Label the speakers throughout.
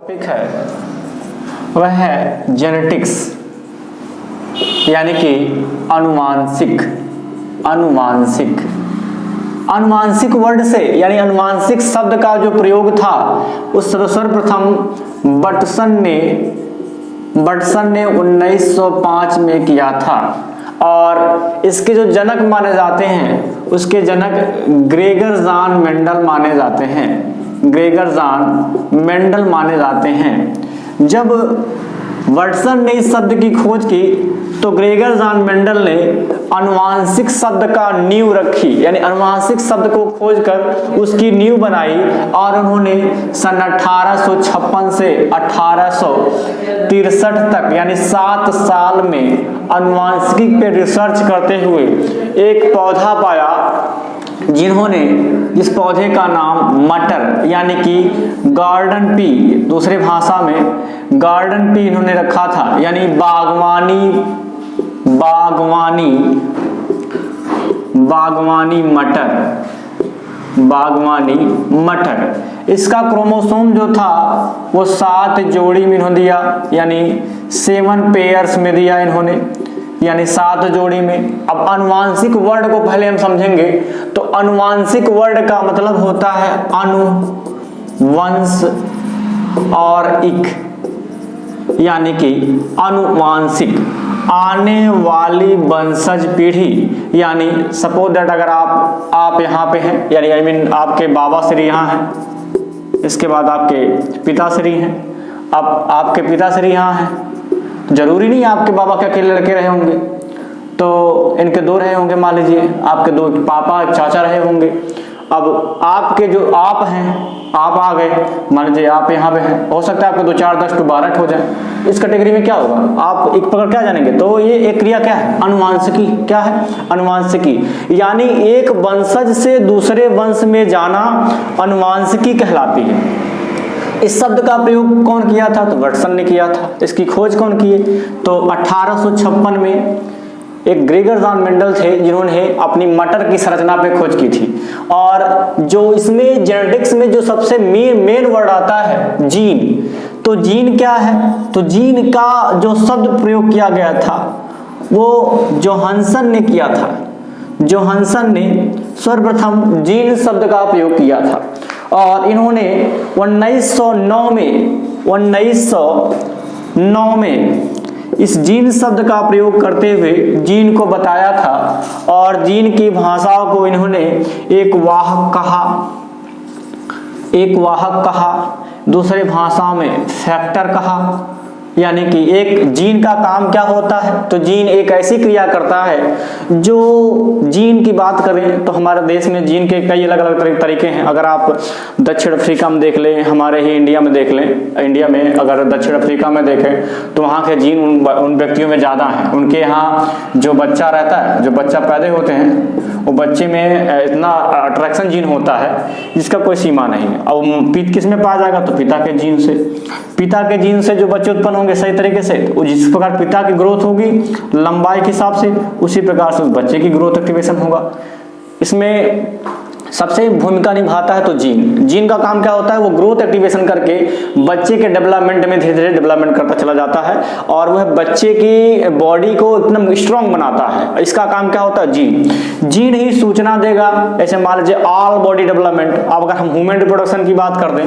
Speaker 1: Topic है वह है जेनेटिक्स, यानी कि अनुवांशिक। अनुवांशिक वर्ड से यानी अनुवांशिक शब्द का जो प्रयोग था उस सर्वप्रथम बटसन ने 1905 में किया था। और इसके जो जनक माने जाते हैं उसके जनक ग्रेगर जान मेंडल माने जाते हैं। जब वाटसन ने इस शब्द की खोज की तो ग्रेगर जान मेंडल ने अनुवांशिक शब्द का नींव रखी, यानी अनुवांशिक शब्द को खोजकर उसकी नींव बनाई। और उन्होंने सन 1856 से 1863 तक यानी 7 साल में अनुवांशिकी पे रिसर्च करते हुए एक पौधा पाया जिस पौधे का नाम मटर यानी कि गार्डन पी, दूसरे भाषा में गार्डन पी इन्होंने रखा था, यानी बागवानी मटर। इसका क्रोमोसोम जो था वो 7 जोड़ी में इन्होंने दिया, यानी 7 पेयर्स में दिया इन्होंने, यानी 7 जोड़ी में। अब अनुवांशिक वर्ड को पहले हम समझेंगे तो अनुवांशिक वर्ड का मतलब होता है अनुवंश और इक, यानी कि अनुवांशिक आने वाली वंशज पीढ़ी। यानी सपोज दैट अगर आप यहाँ पे हैं, यानी आपके बाबा श्री यहाँ हैं, इसके बाद आपके पिताश्री हैं, अब आपके पिताश्री यहाँ हैं, जरूरी नहीं आपके बाबा के अकेले लड़के रहे होंगे, तो इनके 2 रहे होंगे, मान लीजिए आपके 2 पापा चाचा रहे होंगे। अब आपके जो आप हैं, आप आ गए, मान लीजिए आप यहाँ पे हैं, हो सकता है आपके 2 4 10 12 हो जाए। इस कैटेगरी में क्या होगा, आप एक पकड़ क्या जानेंगे, तो ये एक क्रिया क्या है, अनुवांशिकी। क्या है, अनुवांशिकी, यानी एक वंशज से दूसरे वंश में जाना अनुवांशिकी कहलाती है। इस शब्द का प्रयोग कौन किया था, तो वाटसन ने किया था। इसकी खोज कौन की, तो 1856 में एक ग्रेगर जान मेंडल थे जिन्होंने अपनी मटर की संरचना पे खोज की थी। और जो इसमें जेनेटिक्स में जो सबसे मेन वर्ड आता है जीन, तो जीन क्या है, तो जीन का जो शब्द प्रयोग किया गया था वो जोहानसन ने किया था। जोहानसन ने सर्वप्रथम जीन शब्द का प्रयोग किया था और इन्होंने 1909 में इस जीन शब्द का प्रयोग करते हुए जीन को बताया था। और जीन की भाषाओं को इन्होंने एक वाहक कहा, दूसरे भाषा में फैक्टर कहा। यानी कि एक जीन का काम क्या होता है, तो जीन एक ऐसी क्रिया करता है जो जीन की बात करें तो हमारे देश में जीन के कई अलग अलग तरीके हैं। अगर आप दक्षिण अफ्रीका में देख लें, हमारे ही इंडिया में देख लें, इंडिया में अगर दक्षिण अफ्रीका में देखें तो वहाँ के जीन उन व्यक्तियों में ज़्यादा हैं। उनके यहाँ जो बच्चा रहता है, जो बच्चा पैदा होते हैं, वो बच्चे में इतना अट्रैक्शन जीन होता है जिसका कोई सीमा नहीं है। अब किस में पाया जाएगा, तो पिता के जीन से जो बच्चे उत्पन्न होंगे सही तरीके से, तो जिस प्रकार पिता की ग्रोथ होगी लंबाई के हिसाब से, उसी प्रकार से उस बच्चे की ग्रोथ एक्टिवेशन होगा। इसमें सबसे भूमिका निभाता है तो जीन का काम क्या होता है, वो ग्रोथ एक्टिवेशन करके बच्चे के डेवलपमेंट में धीरे धीरे डेवलपमेंट करता चला जाता है और वह बच्चे की बॉडी को एकदम स्ट्रॉन्ग बनाता है। इसका काम क्या होता है, जीन ही सूचना देगा। ऐसे मान लीजिए ऑल बॉडी डेवलपमेंट। अब अगर हम ह्यूमन रिप्रोडक्शन की बात कर दें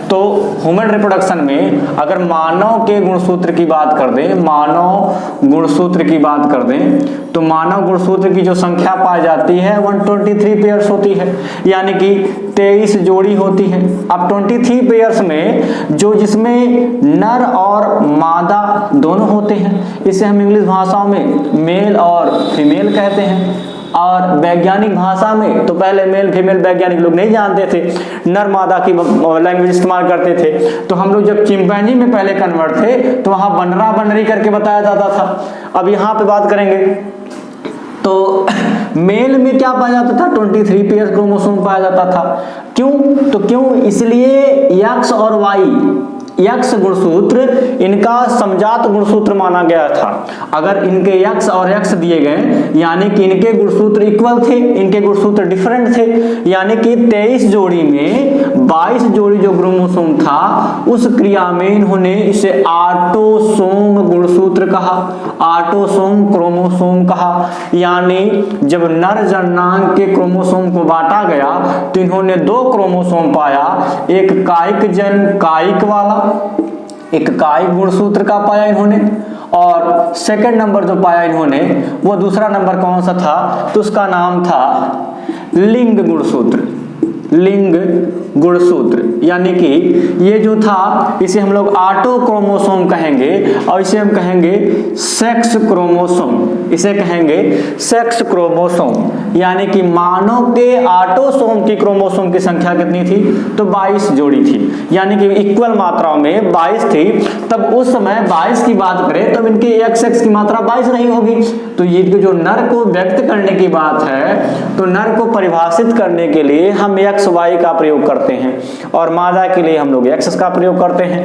Speaker 1: तो ह्यूमन रिप्रोडक्शन में अगर मानव के गुणसूत्र की बात कर दें तो मानव गुणसूत्र की जो संख्या पाई जाती है 123 पेयर्स होती है, यानी कि 23 जोड़ी होती है। अब 23 पेयर्स में जिसमें नर और मादा दोनों होते हैं, इसे हम इंग्लिश भाषा में मेल और फीमेल कहते हैं। और वैज्ञानिक भाषा में तो पहले मेल फीमेल वैज्ञानिक लोग नहीं जानते थे, नर मादा की लैंग्वेज इस्तेमाल करते थे। तो हम लोग जब चिंपैंजी में पहले कन्वर्ट थे तो वहाँ बनरा बनरी करके बताया जाता था। अब यहाँ पे बात करेंगे तो मेल में क्या पाया जाता था, 23 पेयर क्रोमोसोम पाया जाता था। क्यों, तो क्यों इसलिए एक्स और वाई यक्स गुणसूत्र इनका समजात गुणसूत्र माना गया था। अगर इनके यक्स और यक्स दिए गए यानी कि इनके गुणसूत्र इक्वल थे, इनके गुणसूत्र डिफरेंट थे, यानी कि 23 जोड़ी में 22 जोड़ी जो क्रोमोसोम था उस क्रिया में इन्होंने इसे ऑटोसोम गुणसूत्र कहा, ऑटोसोम क्रोमोसोम कहा। यानी जब नर जननांग के क्रोमोसोम को बांटा गया तो इन्होंने 2 क्रोमोसोम पाया, एक कायिक जन कायिक वाला, एक कायिक गुणसूत्र का पाया इन्होंने, और सेकंड नंबर जो पाया इन्होंने वो दूसरा नंबर कौन सा था, तो उसका नाम था लिंग गुणसूत्र, लिंग गुणसूत्र। यानी कि ये जो था इसे हम लोग ऑटो क्रोमोसोम कहेंगे और इसे हम कहेंगे सेक्स क्रोमोसोम, इसे कहेंगे सेक्स क्रोमोसोम। यानी कि मानव के ऑटोसोम की क्रोमोसोम की संख्या कितनी थी, तो 22 जोड़ी थी, यानी कि इक्वल मात्रा में 22 थी। तब उस समय 22 की बात करें तो इनके एक्स की मात्रा 22 नहीं होगी। तो ये जो नर को व्यक्त करने की बात है, तो नर को परिभाषित करने के लिए हम एक्स वाई का प्रयोग करते हैं और मादा के लिए हम लोग एक्स का प्रयोग करते हैं।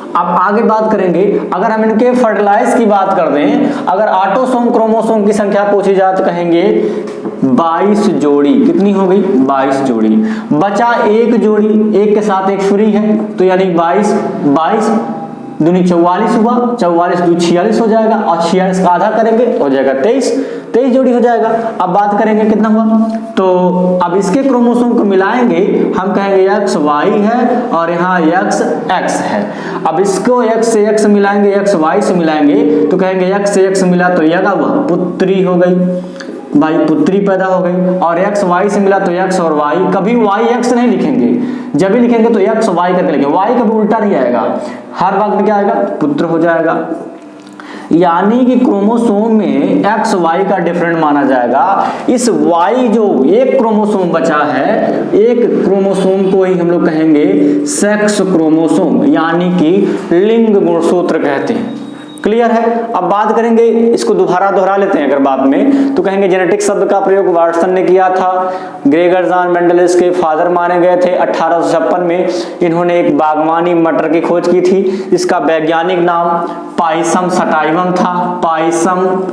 Speaker 1: अब आगे बात करेंगे, अगर हम इनके फर्टिलाइज की बात कर दें, अगर ऑटोसोम क्रोमोसोम की संख्या पूछी जाए तो कहेंगे 22 जोड़ी, कितनी हो गई 22 जोड़ी। बचा एक जोड़ी, एक के साथ एक फ्री है, तो यानी 22 दूनी 44 हुआ, 44 दूनी 46 हो जाएगा और 46 का आधा करेंगे हो जाएगा 23 जोड़ी हो जाएगा। अब बात करेंगे कितना हुआ, तो अब इसके क्रोमोसोम को मिलाएंगे, हम कहेंगे एक्स वाई है और यहाँ एक्स एक्स है। अब इसको एक्स से एक्स मिलाएंगे, एक्स वाई से मिलाएंगे तो कहेंगे एक्स से एक्स मिला तो यह हुआ पुत्री हो गई, भाई पुत्री पैदा हो गई। और एक्स वाई से मिला तो एक्स और वाई, कभी वाई एक्स नहीं लिखेंगे, जब भी लिखेंगे तो एक्स वाई करके लिखेंगे, वाई कभी उल्टा नहीं आएगा, हर वक्त में क्या आएगा पुत्र हो जाएगा। यानी कि क्रोमोसोम में एक्स वाई का डिफरेंट माना जाएगा। इस वाई जो एक क्रोमोसोम बचा है, एक क्रोमोसोम को ही हम लोग कहेंगे सेक्स क्रोमोसोम, यानी कि लिंग गुणसूत्र कहते हैं। क्लियर है। अब बात करेंगे, इसको दोहरा लेते हैं अगर बाद में, तो कहेंगे जेनेटिक शब्द का प्रयोग वाटसन ने किया था। ग्रेगर जॉन मेंडल इसके फादर माने गए थे। 1856 में इन्होंने एक बागवानी मटर की खोज की थी, इसका वैज्ञानिक नाम पाइसम सटाइवम था, पाइसम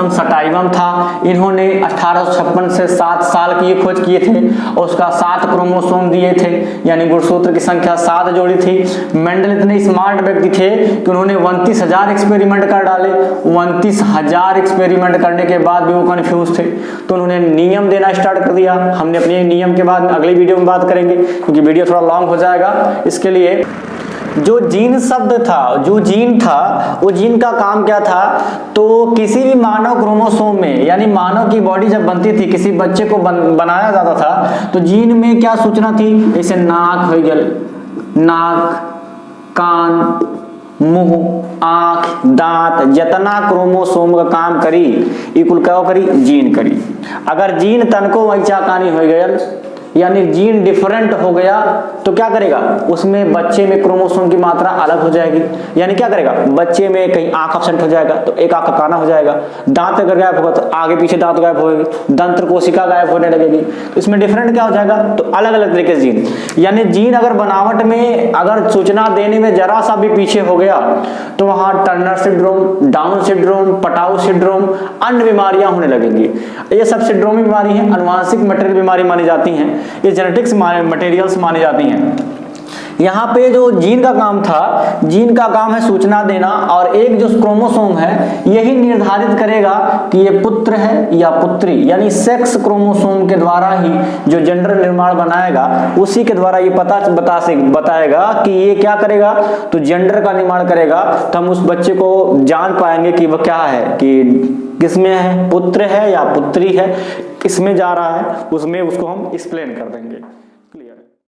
Speaker 1: सटाइवम था। इन्होंने 1856 से 7 साल की खोज किए थे और उसका 7 क्रोमोसोम दिए थे, यानी गुणसूत्र की संख्या 7 जोड़ी थी। मेंडल इतने स्मार्ट व्यक्ति थे कि उन्होंने 29,000 एक्सपेरिमेंट कर डाले। 29,000 एक्सपेरिमेंट करने के बाद भी वो कंफ्यूज थे, तो उन्होंने नियम देना स्टार्ट कर दिया। हमने अपने नियम के बाद अगली वीडियो में बात करेंगे, क्योंकि वीडियो थोड़ा लॉन्ग हो जाएगा। इसके लिए जो जीन शब्द था, जो जीन था, वो जीन का काम क्या था, तो किसी भी मानव क्रोमोसोम में, यानी मानव की बॉडी जब बनती थी, किसी बच्चे को बनाया जाता था, तो जीन में क्या सूचना थी, जैसे नाक हो गया, नाक, कान, मुंह, आंख, दांत, जितना क्रोमोसोम का काम करी इकुल क्या करी, जीन करी। अगर जीन तनको वैचा कहानी हो गया, यानी जीन डिफरेंट हो गया, तो क्या करेगा, उसमें बच्चे में क्रोमोसोम की मात्रा अलग हो जाएगी। यानी क्या करेगा, बच्चे में कहीं आंख एब्सेंट हो जाएगा तो एक आंख काना हो जाएगा, दांत अगर गायब होगा तो आगे पीछे दांत गायब होगी, दंत्र कोशिका गायब होने लगेगी, तो इसमें डिफरेंट क्या हो जाएगा, तो अलग अलग तरीके से जीन। यानी जीन अगर बनावट में अगर सूचना देने में जरा सा भी पीछे हो गया तो वहां Turner syndrome, down syndrome, Patau syndrome, अन्य बीमारियां होने लगेंगी। ये सब सिंड्रोमी बीमारी है, अनुवांशिक मटेरियल बीमारी मानी जाती है, ये जेनेटिक्स मटेरियल्स मानी जाती हैं। यहाँ पे जो जीन का काम था, जीन का काम है सूचना देना, और एक जो क्रोमोसोम है यही निर्धारित करेगा कि ये पुत्र है या पुत्री, यानी सेक्स क्रोमोसोम के द्वारा ही जो जेंडर निर्माण बनाएगा, उसी के द्वारा ये बताएगा कि ये क्या करेगा, तो जेंडर का निर्माण करेगा। तो हम उस बच्चे को जान पाएंगे कि वह क्या है, कि किसमें है, पुत्र है या पुत्री है, किसमें जा रहा है, उसमें उसको हम एक्सप्लेन कर देंगे।